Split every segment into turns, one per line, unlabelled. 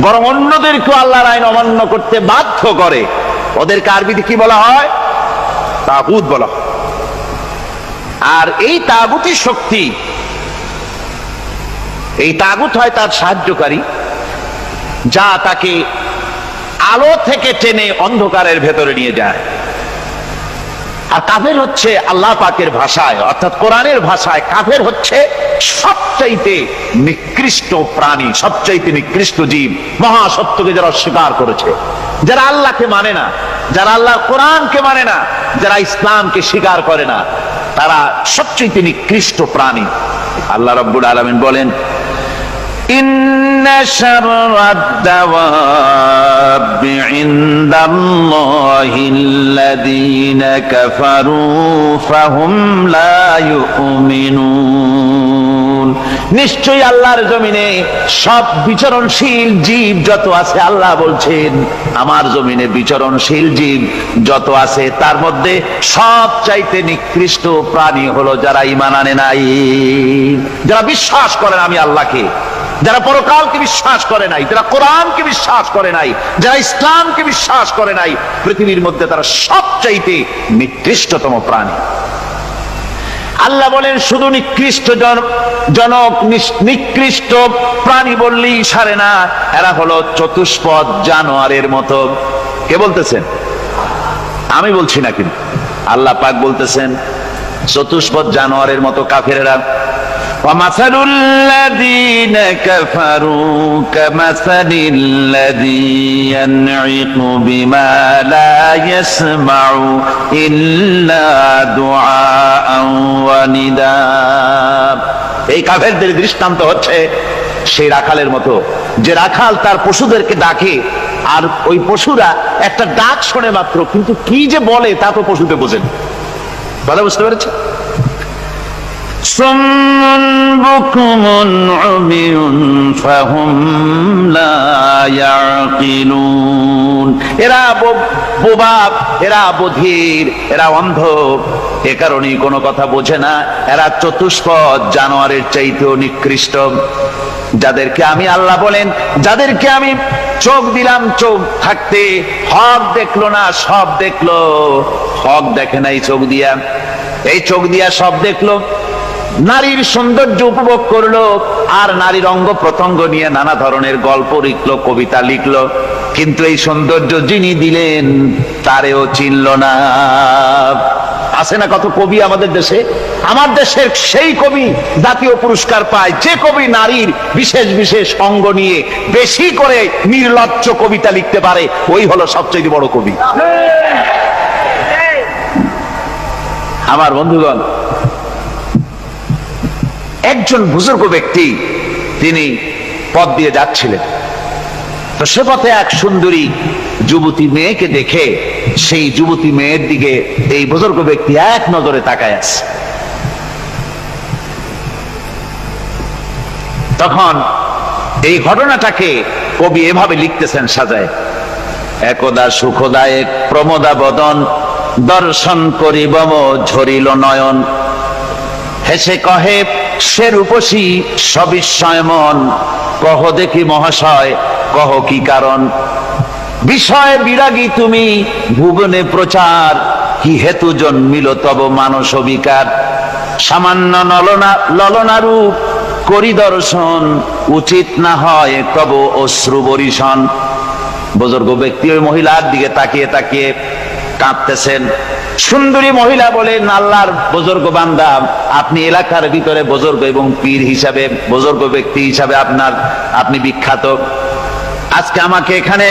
বরং অন্যদেরকে আল্লাহর আইন অমান্য করতে বাধ্য করে, ওদেরকে আরবিতে কি বলা হয়? তাগুত বলা হয়। আর এই তাগুতি শক্তি, এই তাগুত হয় তার সাহায্যকারী, যা তাকে আলো থেকে টেনে অন্ধকারের ভেতরে নিয়ে যায়। আর কাফের হচ্ছে আল্লাহ পাকের ভাষায় অর্থাৎ কোরআনের ভাষায় কাফের হচ্ছে সবচাইতে নিকৃষ্ট প্রাণী, সবচাইতে নিকৃষ্ট জীব। মহাসত্যকে যারা অস্বীকার করেছে, যারা আল্লাহকে মানে না, যারা আল্লাহর কোরআনকে মানে না, যারা ইসলামকে স্বীকার করে না, তারা সবচাইতে নিকৃষ্ট প্রাণী। আল্লাহ রাব্বুল আলামিন বলেন, ইন্না শাররাদ দাওয়াবি ইনদাল্লাহিল্লাযীনা কাফারু ফাহুম লা ইউমিনুন। নিশ্চয়ই আল্লাহর জমিনে সব বিচরণশীল জীব যত আছে, আল্লাহ বলছেন আমার জমিনে বিচরণশীল জীব যত আছে তার মধ্যে সবচাইতে নিকৃষ্ট প্রাণী হলো যারা ঈমান আনে নাই, যারা বিশ্বাস করেন আমি আল্লাহকে, যারা পরকালকে বিশ্বাস করে নাই, যারা কোরআনকে বিশ্বাস করে নাই, যারা ইসলামকে বিশ্বাস করে নাই, পৃথিবীর মধ্যে তারা সবচাইতে নিকৃষ্টতম প্রাণী। আল্লাহ বলেন শুধু নিকৃষ্ট জনক নিকৃষ্ট প্রাণী বললেই সারে না, এরা হলো চতুষ্পদ জানোয়ারের মতো। কে বলতেছেন? আমি বলছি না, কিন্তু আল্লাহ পাক বলতেছেন চতুষ্পদ জানোয়ারের মতো কাফেরেরা। وَمَثَلُ الَّذِينَ كَفَرُوا كَمَثَلِ الَّذِي يَنْعِقُ بِمَا لَا يَسْمَعُ إِلَّا دُعَاءً وَنِدَاءً। এই কাফেরদের দৃষ্টান্ত হচ্ছে সেই রাখালের মতো, যে রাখাল তার পশুদেরকে ডাকে, আর ওই পশুরা একটা ডাক শোনে মাত্র, কিন্তু কি যে বলে তা তো পশুতে বোঝেন। কথা বুঝতে পেরেছে? সুম্মুন বুকুমুন উমিয়ুন ফাহুম লা ইয়াকিলুন। এরা বোবা, এরা বধির, এরা অন্ধ, এ কারণেই কোনো কথা বোঝে না। এরা চতুষ্পদ জানোয়ারের চাইতেও নিকৃষ্ট। যাদেরকে আমি আল্লাহ বলেন, যাদেরকে আমি চোখ দিলাম, চোখ থাকতে হক দেখলো না, সব দেখলো। হক দেখে নাই চোখ দিয়া, এই চোখ দিয়া সব দেখলো। নারীর সৌন্দর্য উপভোগ করলো, আর নারীর অঙ্গ প্রত্যঙ্গ নিয়ে নানা ধরনের গল্প লিখলো, কবিতা লিখলো, কিন্তু এই সৌন্দর্য যিনি দিলেন তারেও চিনল না। আছে না কত কবি আমাদের দেশে? আমার দেশের সেই কবি জাতীয় পুরস্কার পায় যে কবি নারীর বিশেষ বিশেষ অঙ্গ নিয়ে বেশি করে নির্লজ্জ কবিতা লিখতে পারে, ওই হলো সবচেয়ে বড় কবি। আমার বন্ধুগণ, একজন বুজুর্গ ব্যক্তি তিনি পথ দিয়ে যাচ্ছিলেন, তো সে পথে এক সুন্দরী যুবতী মেয়েকে দেখে সেই যুবতী মেয়ের দিকে এই বুজুর্গ ব্যক্তি এক নজরে তাকায় আছে। তখন এই ঘটনাটাকে কবি এভাবে লিখতেছেন সাজায়, একদা সুখদায়ক প্রমোদা বদন দর্শন করিব ঝরিল নয়ন, হেসে কহে সে রূপসী সবিস্ময় মন, কহ দেখি মহাশয় কহ কি কারণ, বিষয় বিরাগী তুমি ভুবনে প্রচার, কি হেতু জন্মিল তব মানস বিকার, সামান্য ললনা রূপ করি দর্শন, উচিত না হয় তব অশ্রু বরিশন। বুজুর্গ ব্যক্তি ওই মহিলার দিকে তাকিয়ে তাকিয়ে কাঁদতেছেন। সুন্দরী মহিলা বলেন, আল্লাহর বুজুর্গ বান্দা, আপনি এলাকার ভিতরে বুজুর্গ এবং পীর হিসাবে, বুজুর্গ ব্যক্তি হিসাবে আপনি বিখ্যাত। আজকে আমাকে এখানে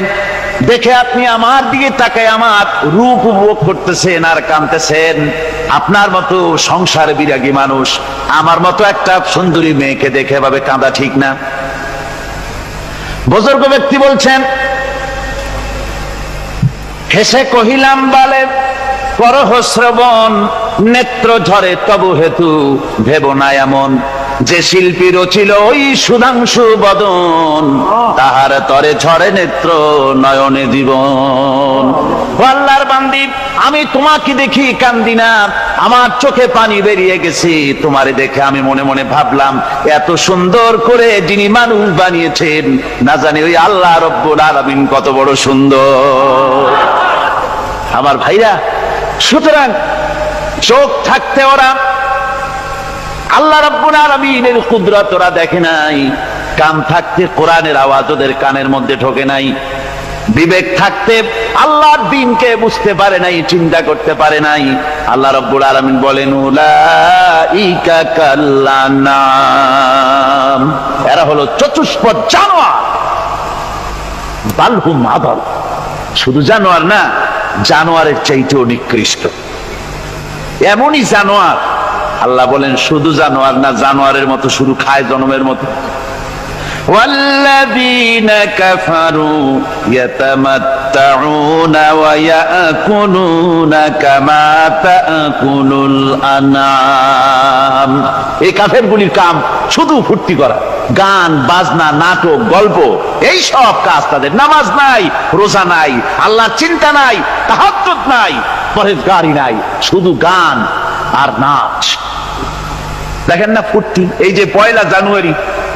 দেখে আপনি আমার দিকে তাকায় আমার রূপ উপভোগ করতেছেন আর কাঁদতেছেন। আপনার মতো সংসার বিরাগী মানুষ আমার মতো একটা সুন্দরী মেয়েকে দেখে ভাবে কাঁদা ঠিক না। বুজুর্গ ব্যক্তি বলছেন, হেসে কহিলাম বালে করহ শ্রবণ, নেত্র ঝরে তবু হেতু ভেব না এমন, যে শিল্পী রচিল ওই সুধাংশু বদন, তাহার তরে ঝরে নেত্র নয়নে জীবন। আল্লাহর বান্দি, আমি তোমাকে দেখি কান্দি না, আমার চোখে পানি বেরিয়ে গেছে। তোমারে দেখে আমি মনে মনে ভাবলাম, এত সুন্দর করে যিনি মানুষ বানিয়েছেন, না জানি ওই আল্লাহ রব্বুল আলামিন কত বড় সুন্দর। আমার ভাইরা, সুতরাং চোখ থাকতে ওরা আল্লাহ রাব্বুল আলামিনের কুদরত ওরা দেখে নাই, কান থাকতে কোরআনের আওয়াজ ওদের কানের মধ্যে ঢোকে নাই, বিবেক থাকতে আল্লাহর দ্বীনকে বুঝতে পারে নাই, চিন্তা করতে পারে নাই। আল্লাহ রাব্বুল আলামিন বলেন, উলাইকা কাল্লানাম, এরা হলো চতুষ্পদ জানোয়ার, বালহুম আদাল, শুধু জানোয়ার না, জানোয়ারের চাইতেও নিকৃষ্ট। এমনই জানোয়ার, আল্লাহ বলেন শুধু জানোয়ার না, জানোয়ারের মতো শুধু খায় জনমের মতো। ওয়াল্লাযীনা কাফারু ইয়াতামাত্তাউনা ওয়া ইয়াকুলুনা কামা তাকুলুল আনআম। এই কাফেরগুলির কাম শুধু ফুর্তি করা, গান বাজনা, নাটক, গল্প, এই সব কাজ তাদের। নামাজ নাই, রোজা নাই, আল্লাহর চিন্তা নাই, তাহাজ্জুদ নাই, পরহেজগারি নাই, শুধু গান আর নাচ। দেখেন না ফুর্তি। এই যে 1 জানুয়ারি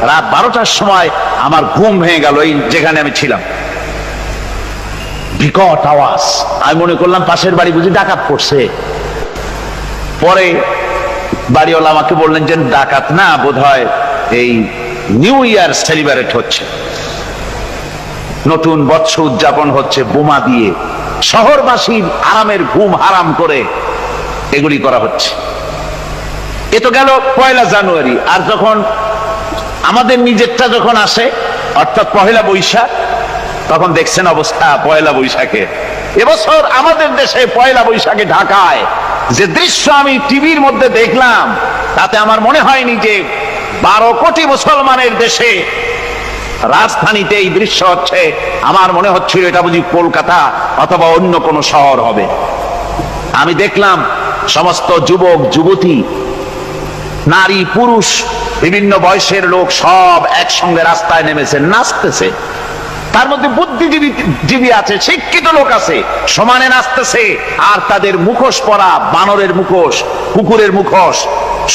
রাত 12টার সময় আমার ঘুম ভেঙে গেল, এই যেখানে আমি ছিলাম, বিকট আওয়াজ। আমি মনে করলাম পাশের বাড়ি বুঝি ডাকাত পড়ছে। পরে বাড়িওয়ালা আমাকে বললেন যে ডাকাত না, বোধহয় এই নিউ ইয়ার সেলিব্রেট হচ্ছে, নতুন বৎসর উদযাপন হচ্ছে বোমা দিয়ে, শহরবাসীর আরামের ঘুম হারাম করে এগুলি করা হচ্ছে। এ তো গেল 1 জানুয়ারি। আর যখন আমাদের নিজেরটা যখন আসে, অর্থাৎ 1 বৈশাখ, তখন দেখছেন অবস্থা 1 বৈশাখে। এবছর আমাদের দেশে 1 বৈশাখে ঢাকায় যে দৃশ্য আমি টিভির মধ্যে দেখলাম, তাতে আমার মনে হয়নি যে 12 কোটি মুসলমানের দেশে রাজধানীতে এই দৃশ্য হচ্ছে। আমার মনে হচ্ছিল এটা বুঝি কলকাতা অথবা অন্য কোনো শহর হবে। আমি দেখলাম সমস্ত যুবক যুবতী, নারী পুরুষ, বিভিন্ন বয়সের লোক সব একসঙ্গে রাস্তায় নেমেছে, নাচতেছে। তার মধ্যে বুদ্ধিজীবী আছে, শিক্ষিত লোক আছে, সমানে নাচতেছে। আর তাদের মুখোশ পরা, বানরের মুখোশ, কুকুরের মুখোশ,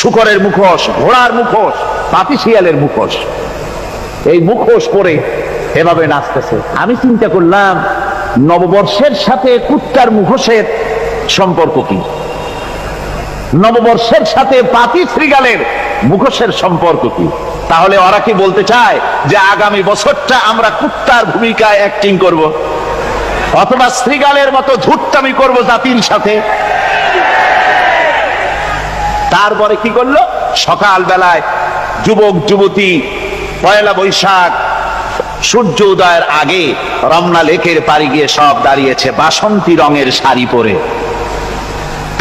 শূকরের মুখোশ, ঘোড়ার মুখোশ, পাপী শিয়ালের মুখোশ, এই মুখোশ পরে এভাবে নাচতেছে। আমি চিন্তা করলাম, নববর্ষের সাথে কুত্তার মুখোশের সম্পর্ক কি? নববর্ষের সাথে পাপী শ্রীগালের মুখোশের সম্পর্ক কি? তাহলে ওরা কি বলতে চায় যে আগামী বছরটা আমরা কুত্তার ভূমিকায় অ্যাক্টিং করব, অথবা শ্রীগালের মতো ধূর্তামি করব জাতির সাথে? তারপরে কি করলো? সকাল বেলায় যুবক যুবতী 1 বৈশাখ সূর্য উদয়ের আগে রমনা লেকের পাড়ে গিয়ে সব দাঁড়িয়েছে বাসন্তী রঙের শাড়ি পরে।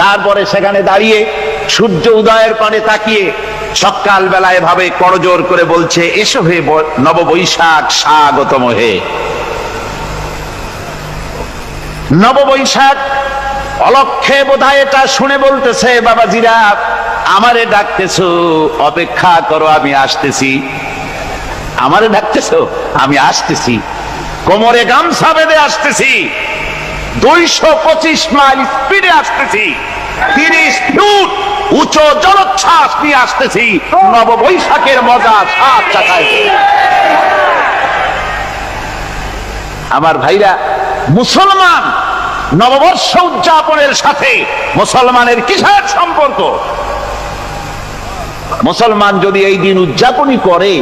তারপরে সেখানে দাঁড়িয়ে সূর্য উদয়ের পানে তাকিয়ে সকাল বেলায় ভাবে করজোর করে বলছে, এসো হে নববৈশাখ স্বাগতম হে। নববৈশাখ অলক্ষে বোধহয় এটা শুনে বলতেছে, বাবাজিরা আমারে ডাকতেছো, অপেক্ষা করো, আমি আসতেছি। আমারে ডাকতেছো, আমি আসতেছি, কোমরে গামছা বেঁধে আসতেছি, 225 মাইল স্পিডে আসতেছি, 30 ফুট উঁচু জলোচ্ছ্বাস নিয়ে আসতেছি, নববৈশাখের মজা সাত চাকায়। আমার ভাইরা, মুসলমান নববর্ষ উদযাপনের সাথে মুসলমানের কিসের সম্পর্ক? মুসলমান যদি এই দিন উদযাপনই করে,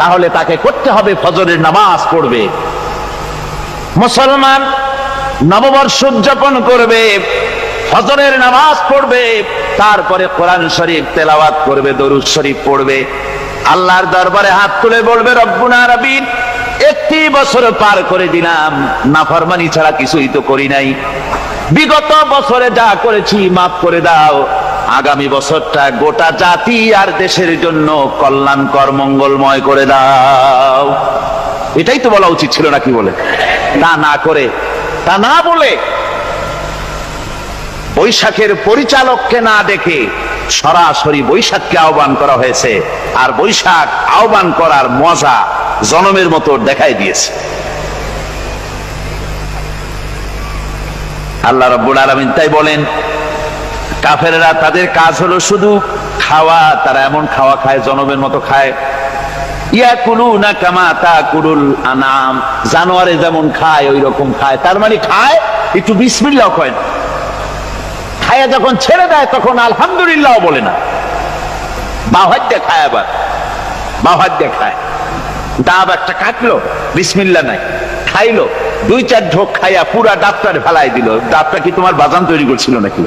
তাহলে তাকে করতে হবে ফজরের নামাজ পড়বে। মুসলমান নববর্ষ উদযাপন করবে, ফজরের নামাজ পড়বে, তারপরে কোরআন শরীফ তেলাওয়াত করবে, দরুদ শরীফ পড়বে, আল্লাহর দরবারে হাত তুলে বলবে, রব্বুনা রাব্বিন, 1 বছর পার করে দিলাম, নাফরমানি ছাড়া কিছুই তো করি নাই, বিগত বছরে যা করেছি মাফ করে দাও, আগামী বছরটা গোটা জাতি আর দেশের জন্য কল্যাণকর মঙ্গলময় করে দাও। এটাই তো বলা উচিত ছিল নাকি? বলে তা না করে, তা না বলে বৈশাখের পরিচালককে না ডেকে সরাসরি বৈশাখকে আহ্বান করা হয়েছে, আর বৈশাখ আহ্বান করার মজা জনমের মতো দেখাই দিয়েছে। আল্লাহ রাব্বুল আলামিন তাই বলেন, কাফেররা তাদের কাজ হলো শুধু খাওয়া, তারা এমন খাওয়া খায় জনমের মতো খায়। ইয়াকুলুনা কামা তাকুলুল আনাম, জানোয়ারে যেমন খায় ওই রকম খায়। তার মানে খায়, একটু বিসমিল্লাহ কয় না, খায়া যখন ছেড়ে দেয় তখন আলহামদুলিল্লাহ বলে না, বাহাত দিয়ে খায়, আবার বাহাত দিয়ে খায়। ডাব একটা কাটলো, বিসমিল্লাহ নাই, খাইলো, 2-4 ঢোক খাইয়া পুরা ডাবটারে ফেলাই দিল। ডাবটা কি তোমার বাজান তৈরি করছিল নাকি?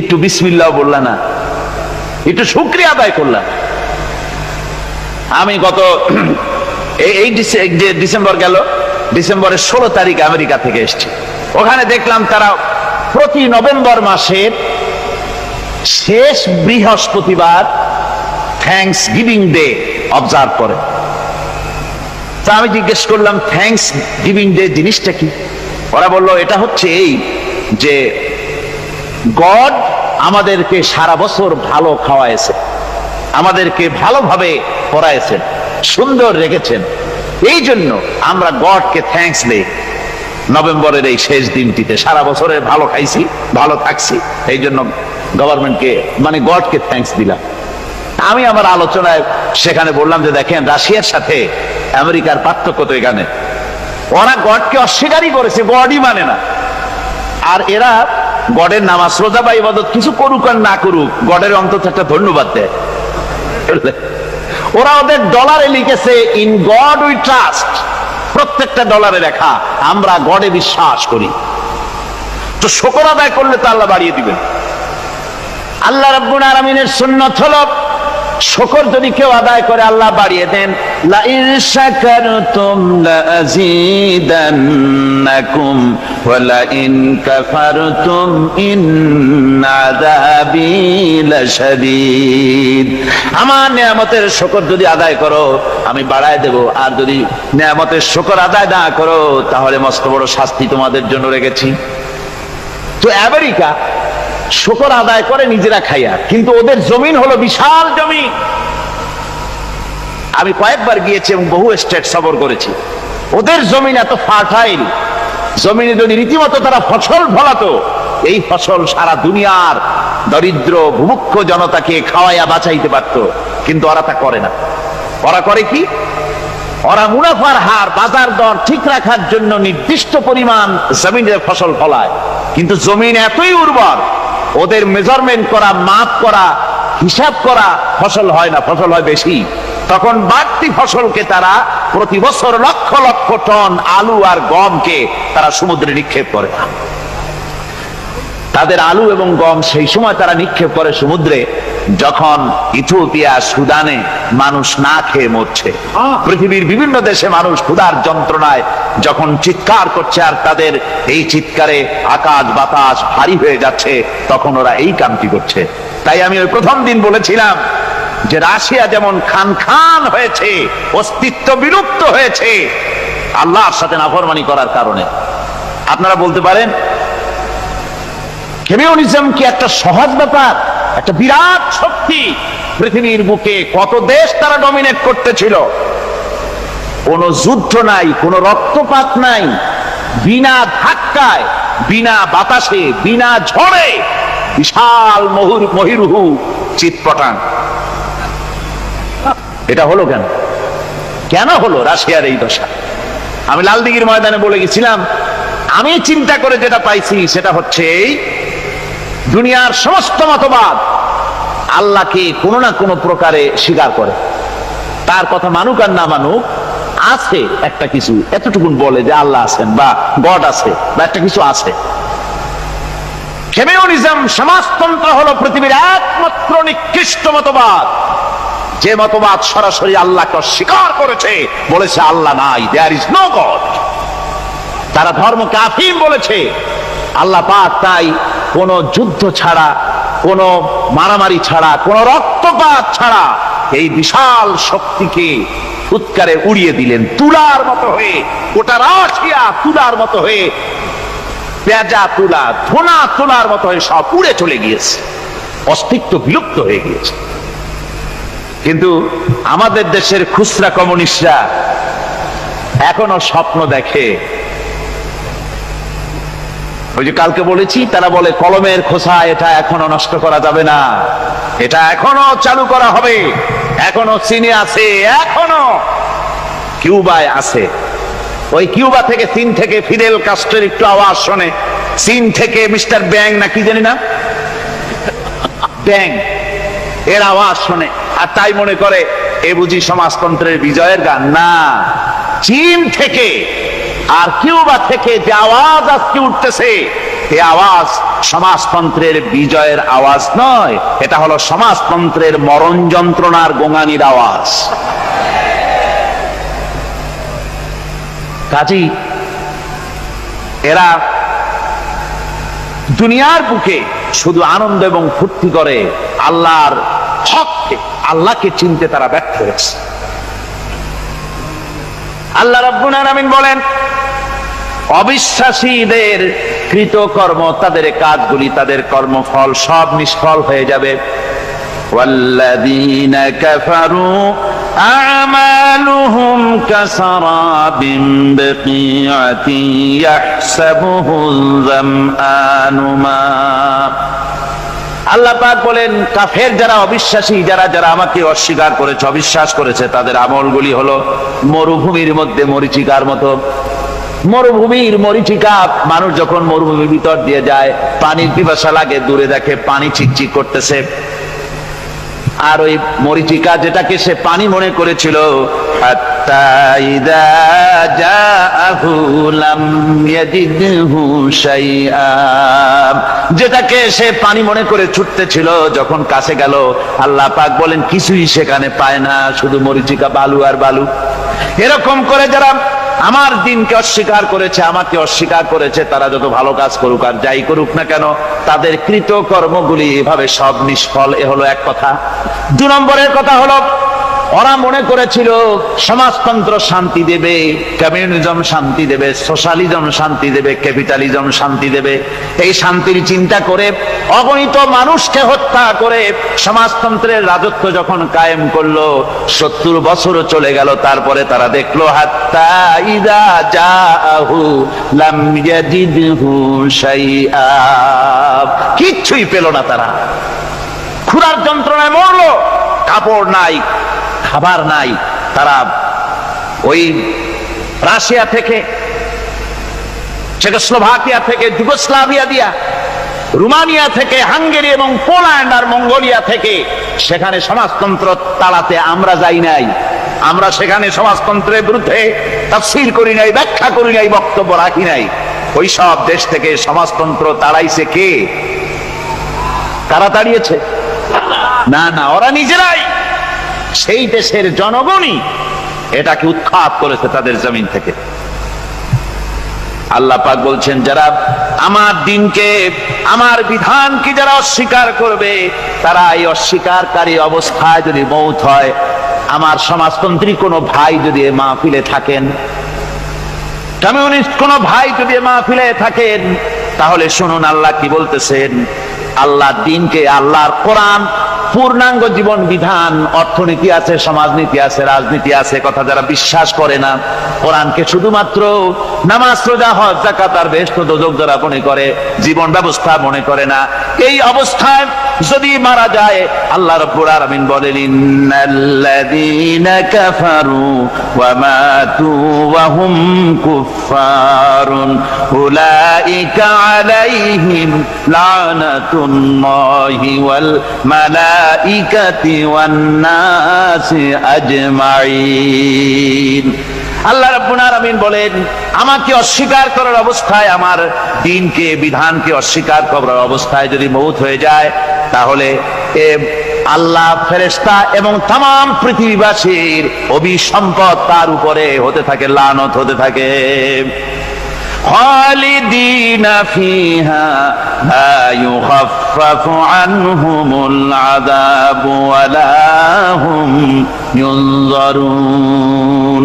একটু বিসমিল্লাহ বললা না, একটু শুকরিয়া আদায় করলাম। আমি গত এই ডিসেম্বর গেল, ডিসেম্বরের 16 তারিখ আমেরিকা থেকে এসেছি। ওখানে দেখলাম তারা প্রতি নভেম্বর মাসের শেষ বৃহস্পতিবার থ্যাঙ্কস গিভিং ডে অবজার্ভ করে। তা আমি জিজ্ঞেস করলাম, থ্যাঙ্কস গিভিং ডে জিনিসটা কি? ওরা বলল, এটা হচ্ছে এই যে গড আমাদেরকে সারা বছর ভালো খাওয়াইছে, আমাদেরকে ভালোভাবে পড়াইছেন, সুন্দর রেখেছেন, এই জন্য আমরা গডকে থ্যাঙ্কস দেই নভেম্বরের এই শেষ দিনটিতে। সারা বছরে ভালো খাইছি, ভালো থাকছি, এই জন্য গভর্নমেন্টকে মানে গডকে থ্যাঙ্কস দিলাম। আমি আমার আলোচনায় সেখানে বললাম যে দেখেন, রাশিয়ার সাথে আমেরিকার পার্থক্য তো এখানে, ওরা গডকে অস্বীকারই করেছে, গডই মানে না। আর এরা গডের নামাজ রোজা বা ইবাদত কিছু করুক আর না করুক, গডের অন্তত একটা ধন্যবাদ দেয়। ওরা ওদের ডলারে লিখেছে, ইন গড উই ট্রাস্ট, প্রত্যেকটা ডলারে লেখা আমরা গডে বিশ্বাস করি। তো শুকর আদায় করলে তো আল্লাহ বাড়িয়ে দিবেন। আল্লাহ রাব্বুল আলামিনের সুন্নাত হলো, শুকর যদি কেউ আদায় করে আল্লাহ বাড়িয়ে দেন। লা ইন শাকারতুম লাযীদান্নাকুম ওয়া লা ইন কাফারতুম ইন্না আযাবী লাশাদীদ। আমার নিয়ামতের শুকর যদি আদায় করো আমি বাড়ায় দেব, আর যদি নিয়ামতের শুকর আদায় না করো তাহলে মস্ত বড় শাস্তি তোমাদের জন্য রেখেছি। তো আমেরিকা শুকর আদায় করে নিজেরা খাইয়া, কিন্তু ওদের জমিন হলো বিশাল জমিন। আমি কয়েকবার গিয়েছি এবং বহু স্টেট সফর করেছি। ওদের জমিন এত ফার্টাইল, জমিনে যদি রীতিমতো তারা ফসল ফলাতো, এই ফসল সারা দুনিয়ার দরিদ্র ভূমুক্ষ জনতাকে খাওয়াইয়া বাঁচাইতে পারত। কিন্তু ওরা তা করে না। ওরা করে কি? ওরা মুনাফার হার, বাজার দর ঠিক রাখার জন্য নির্দিষ্ট পরিমাণ জমিনে ফসল ফলায়, কিন্তু জমিন এতই উর্বর, ওদের মেজারমেন্ট করা, মাপ করা, হিসাব করা ফসল হয় না, ফসল হয় বেশি। তখন বাড়তি ফসলকে তারা প্রতি বছর লক্ষ লক্ষ টন আলু আর গমকে তারা সমুদ্রে নিক্ষেপ করে। তাদের আলু এবং গম সেই সময় তারা নিক্ষেপ করে সমুদ্রে যখন ইথিওপিয়া, সুদানে মানুষ না খেয়ে মরছে। পৃথিবীর বিভিন্ন দেশে মানুষ ক্ষুধার যন্ত্রণায় যখন চিৎকার করছে, আর তাদের এই চিৎকারে আকাশ বাতাস ভারী হয়ে যাচ্ছে, তখন ওরা এই কামটি করছে। তাই আমি ওই প্রথম দিন বলেছিলাম যে রাশিয়া যেমন খান খান হয়েছে, অস্তিত্ব বিলুপ্ত হয়েছে আল্লাহর সাথে নাফরমানি করার কারণে। আপনারা বলতে পারেন কমিউনিজম কি একটা সহজ ব্যাপার? একটা বিরাট শক্তি, পৃথিবীর বুকে কত দেশ তারা ডমিনেট করতেছিল, কোন যুদ্ধ নাই, কোন রক্তপাত নাই, বিনা ধাক্কায়, বিনা বাতাসে, বিনা ঝড়ে বিশাল মহিরুহু চিৎপটাং। এটা হলো কেন? কেন হলো রাশিয়ার এই দশা? আমি লালদিঘির ময়দানে বলে গেছিলাম, আমি চিন্তা করে যেটা পাইছি সেটা হচ্ছে এই, দুনিয়ার সমস্ত মতবাদ আল্লাহকে কোনো না কোনো প্রকারে স্বীকার করে। তার কথা মানুক আর না মানুক, আছে একটা কিছু, এতটুকুন বলে যে আল্লাহ আছেন বা গড আছে বা একটা কিছু আছে। কমিউনিজম, সমাজতন্ত্র হলো পৃথিবীর একমাত্র নিকৃষ্ট মতবাদ, যে মতবাদ সরাসরি আল্লাহকে অস্বীকার করেছে, বলেছে আল্লাহ নাই, দেয়ার ইজ নো গড। তারা ধর্মকে আফিম বলেছে। আল্লাহ পাক তাই কোন যুদ্ধ ছাড়া, কোন মারামারি ছাড়া, কোন রক্তপাত ছাড়া এই বিশাল শক্তিকে ফুৎকারে উড়িয়ে দিলেন, তুলার মতো হয়ে, গোটা রাশিয়া তুলার মতো হয়ে পেঁজা তুলা, ধোনা তোলার মতো হয়ে সব উড়ে চলে গিয়েছে, অস্তিত্ব বিলুপ্ত হয়ে গিয়েছে। কিন্তু আমাদের দেশের খুচরা কমিউনিস্টরা এখনো স্বপ্ন দেখে। ওই যে কালকে বলেছি, তারা বলে কলমের খোসা এটা এখনো নষ্ট করা যাবে না, এটা এখনো চালু করা হবে, এখনো চীনে আছে, এখনো কিউবায় আছে। ওই কিউবা থেকে, চীন থেকে ফিদেল কাস্ট্রোর একটু আওয়াজ শোনে, চীন থেকে মিস্টার ব্যাং না কি জানি না, ব্যাং এর আওয়াজ শোনে, আর তাই মনে করে এ বুঝি সমাজতন্ত্রের বিজয়ের গান। না, চীন থেকে আর কিউবা থেকে যে আওয়াজ আজকে উঠতেছে, এই আওয়াজ সমাজতন্ত্রের বিজয়ের আওয়াজ নয়, এটা হলো সমাজতন্ত্রের মরণ যন্ত্রণার গোঙানির আওয়াজ। কাজী এরা দুনিয়ার বুকে শুধু আনন্দ এবং ফুর্তি করে, আল্লাহর হককে, আল্লাহকে চিনতে তারা ব্যর্থ হয়েছে। আল্লাহ রাব্বুল আলামিন বলেন, অবিশ্বাসীদের কৃতকর্ম, তাদের কাজগুলি, তাদের কর্মফল সব নিষ্ফল হয়ে যাবে। ওয়াল্লাযীনা কাফারু আ'মালুহুম কাসারাবিন বিকিআতিন ইয়াহসাবুহুল যামআনু মা। আল্লাহ পাক বলেন, কাফের যারা, অবিশ্বাসী যারা, যারা আমাকে অস্বীকার করেছে, অবিশ্বাস করেছে, তাদের আমলগুলি হলো মরুভূমির মধ্যে মরীচিকার মতো। মরুভূমির মরীচিকা, মানুষ যখন মরুভূমির ভিতর দিয়ে যায়, পানির পিপাসা লাগে, দূরে দেখে পানি চিকচিক করতেছে, আর ওই মরীচিকা যেটাকে সে পানি মনে করেছিল, হাত্তা ইযা জাআহু লাম ইয়াজিদহু শাইআ, যেটাকে সে পানি মনে করে ছুটতেছিল, যখন কাছে গেল, আল্লাহ পাক বলেন কিছুই সেখানে পায় না, শুধু মরীচিকা, বালু আর বালু। এরকম করে যারা আমার দিনকে অস্বীকার করেছে, আমাকে অস্বীকার করেছে, তারা যত ভালো কাজ করুক আর যাই করুক না কেন, তাদের কৃত কর্মগুলি এভাবে সব নিষ্ফল। এ হলো এক কথা। 2 নম্বরের কথা হলো, ওরা মনে করেছিল সমাজতন্ত্র শান্তি দেবে, কমিউনিজম শান্তি দেবে, সোশ্যালিজম শান্তি দেবে, ক্যাপিটালিজম শান্তি দেবে। এই শান্তির চিন্তা করে অগণিত মানুষকে হত্যা করে সমাজতন্ত্রের রাজত্ব যখন কায়েম করলো, 70 বছরও চলে গেল, তারপরে তারা দেখলো হাত্তা ইযা জাআহু লাম ইয়াজিদহু শাইআ, কিচ্ছুই পেল না। তারা ক্ষুধার যন্ত্রণায় মরলো, কাপড় নাই, খাবার নাই। তারা ওই রাশিয়া থেকে, চেকোস্লোভাকিয়া থেকে, যুগোস্লাভিয়া দিয়া, রোমানিয়া থেকে, হাঙ্গেরি এবং পোল্যান্ড আর মঙ্গোলিয়া থেকে, সেখানে সমাজতন্ত্র তাড়াতে আমরা যাই নাই। আমরা সেখানে সমাজতন্ত্রের বিরুদ্ধে তাফসীর করি নাই, ব্যাখ্যা করি নাই, বক্তব্য রাখি নাই। ওই সব দেশ থেকে সমাজতন্ত্র তাড়াইছে কে? কারা তাড়িয়েছে? না না, ওরা নিজেরাই, সেই দেশের জনগণই এটাকে উৎখাত করেছে তাদের জমিন থেকে। আল্লাহ পাক বলছেন, যারা আমার দিনকে, আমার বিধানকে যারা অস্বীকার করবে, তারা এই অস্বীকারী অবস্থায় যদি মৌত হয়, আমার সমাজতন্ত্রী কোনো ভাই যদি এ মাহফিলে থাকেন, কমিউনিস্ট কোনো ভাই যদি এ মাহফিলে থাকেন, তাহলে শুনুন আল্লাহ কি বলতেছেন। আল্লাহর দিনকে, আল্লাহর কোরআন, পূর্ণাঙ্গ জীবন বিধান, অর্থনীতি আছে, সমাজনীতি আছে, রাজনীতি আছে, কথা যারা বিশ্বাস করে না, কোরআনকে শুধুমাত্র নামাজ, রোজা, হজ, যাকাত আর বেহেশত দোজখ যারা মনে করে, জীবন ব্যবস্থা মনে করে না, এই অবস্থায় যদি মারা যায়, আল্লাহ রাব্বুল আলামিন বলেন, ইন্নাল্লাযীনা কাফারু ওয়া মাতু ওয়া হুম কুফফারুন উলাইকা আলাইহিম লানাতুল্লাহি ওয়াল মালাইকাতি ওয়ান নাসি আজমাইন। আল্লাহ রাব্বুল আলামিন বলেন, আমাকে অস্বীকার করার অবস্থায়, আমার দিনকে, বিধানকে অস্বীকার করার অবস্থায় যদি মৌত হয়ে যায়, তাহলে আল্লাহ, ফেরেশতা এবং তাম পৃথিবীবাসীর অভিসম্পদ তার উপরে হতে থাকে, লানত হতে থাকে। খালিদিনা ফিহা লা ইউখাফফাফু আনহুমুল আযাবু ওয়া লা হুম ইউনজারুন।